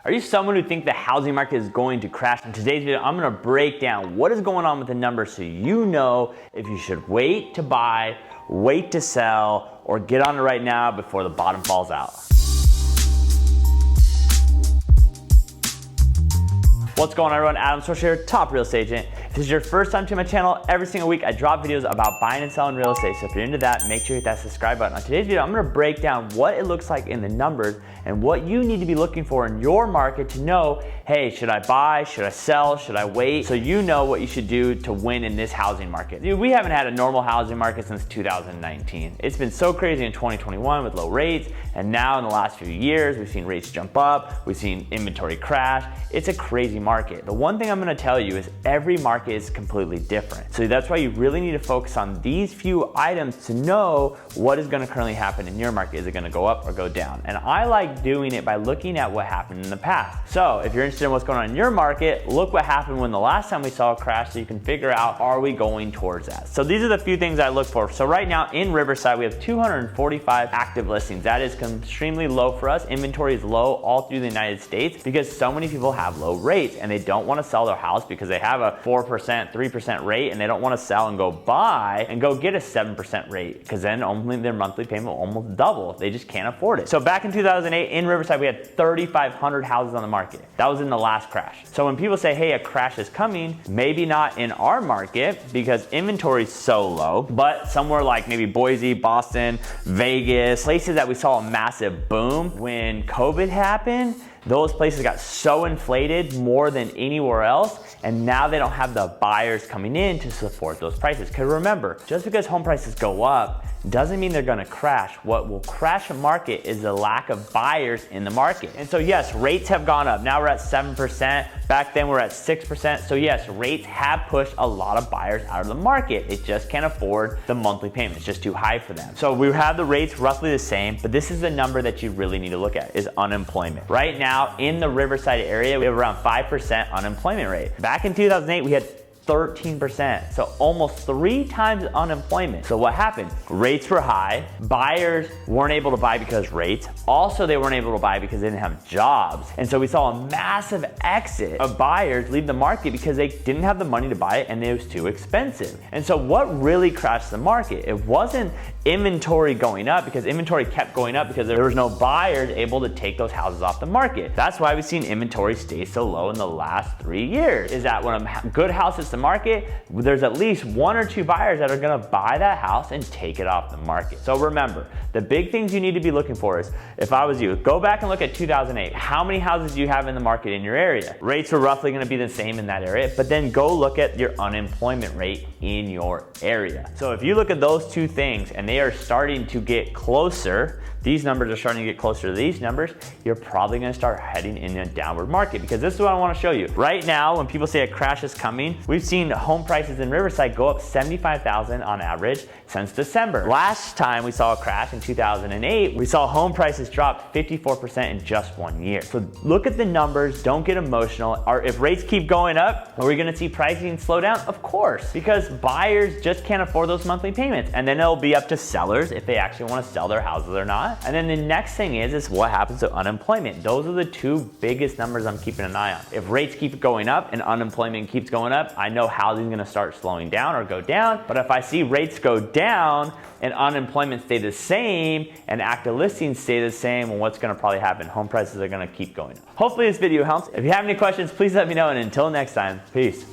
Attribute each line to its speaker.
Speaker 1: Are you someone who thinks the housing market is going to crash? In today's video, I'm gonna break down what is going on with the numbers so you know if you should wait to buy, wait to sell, or get on it right now before the bottom falls out. What's going on, everyone? Adam Schwarz here, top real estate agent. If this is your first time to my channel, every single week I drop videos about buying and selling real estate. So if you're into that, make sure you hit that subscribe button. On today's video, I'm gonna break down what it looks like in the numbers and what you need to be looking for in your market to know, hey, should I buy, should I sell, should I wait? So you know what you should do to win in this housing market. Dude, we haven't had a normal housing market since 2019. It's been so crazy in 2021 with low rates, and now in the last few years, we've seen rates jump up, we've seen inventory crash. It's a crazy market. The one thing I'm gonna tell you is every market is completely different. So that's why you really need to focus on these few items to know what is gonna currently happen in your market. Is it gonna go up or go down? And I like doing it by looking at what happened in the past. So if you're interested in what's going on in your market, look what happened when the last time we saw a crash so you can figure out, are we going towards that? So these are the few things I look for. So right now in Riverside, we have 245 active listings. That is extremely low for us. Inventory is low all through the United States because so many people have low rates and they don't want to sell their house because they have a 4%, 3% rate and they don't want to sell and go buy and go get a 7% rate because then only their monthly payment will almost double. They just can't afford it. So back in 2008 in Riverside, we had 3,500 houses on the market. That was in the last crash. So when people say, hey, a crash is coming, maybe not in our market because inventory is so low, but somewhere like maybe Boise, Boston, Vegas, places that we saw a massive boom when COVID happened, those places got so inflated more than anywhere else, and now they don't have the buyers coming in to support those prices. Because remember, just because home prices go up doesn't mean they're gonna crash. What will crash a market is the lack of buyers in the market. And so yes, rates have gone up. Now we're at 7%. Back then we're at 6%. So yes, rates have pushed a lot of buyers out of the market. They just can't afford the monthly payment. It's just too high for them. So we have the rates roughly the same, but this is the number that you really need to look at is unemployment. Right now in the Riverside area, we have around 5% unemployment rate. Back in 2008, we had 13%, so almost 3 times unemployment. So what happened? Rates were high, buyers weren't able to buy because rates, also they weren't able to buy because they didn't have jobs. And so we saw a massive exit of buyers leave the market because they didn't have the money to buy it and it was too expensive. And so what really crashed the market? It wasn't inventory going up because inventory kept going up because there was no buyers able to take those houses off the market. That's why we've seen inventory stay so low in the last 3 years, is that when a good house is the market, there's at least 1 or 2 buyers that are gonna buy that house and take it off the market. So remember, the big things you need to be looking for is, if I was you, go back and look at 2008. How many houses do you have in the market in your area? Rates are roughly gonna be the same in that area, but then go look at your unemployment rate in your area. So if you look at those 2 things and they are starting to get closer, these numbers are starting to get closer to these numbers, you're probably gonna start heading in a downward market, because this is what I wanna show you. Right now, when people say a crash is coming, we've seen home prices in Riverside go up 75,000 on average since December. Last time we saw a crash in 2008, we saw home prices drop 54% in just 1 year. So look at the numbers, don't get emotional. Or if rates keep going up, are we gonna see pricing slow down? Of course, because buyers just can't afford those monthly payments. And then it'll be up to sellers if they actually wanna sell their houses or not. And then the next thing is what happens to unemployment. Those are the 2 biggest numbers I'm keeping an eye on. If rates keep going up and unemployment keeps going up, I know housing is gonna start slowing down or go down. But if I see rates go down and unemployment stay the same and active listings stay the same, well, what's gonna probably happen? Home prices are gonna keep going up. Hopefully this video helps. If you have any questions, please let me know. And until next time, peace.